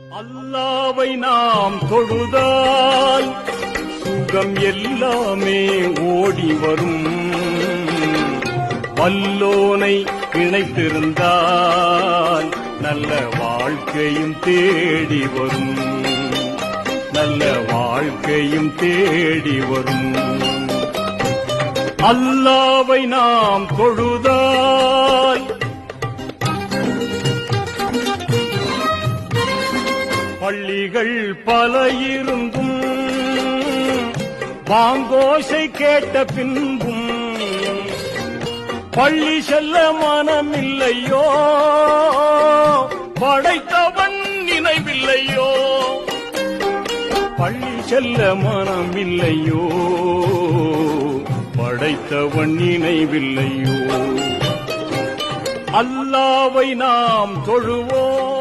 அல்லாவை நாம் தொழுதால் சுகம் எல்லாமே ஓடி வரும். வல்லோனை இணைத்திருந்தால் நல்ல வாழ்க்கையும் தேடி வரும். நல்ல வாழ்க்கையும் தேடி வரும். அல்லாவை நாம் தொழுதால் பள்ளிகள் பல இருந்தும் பாங்கோசை கேட்ட பின்பும் பள்ளி செல்ல மனமில்லையோ, படைத்தவன் நினைவில்லையோ. பள்ளி செல்ல மனமில்லையோ, படைத்தவன் நினைவில்லையோ. அல்லாவை நாம் தொழுவோம்.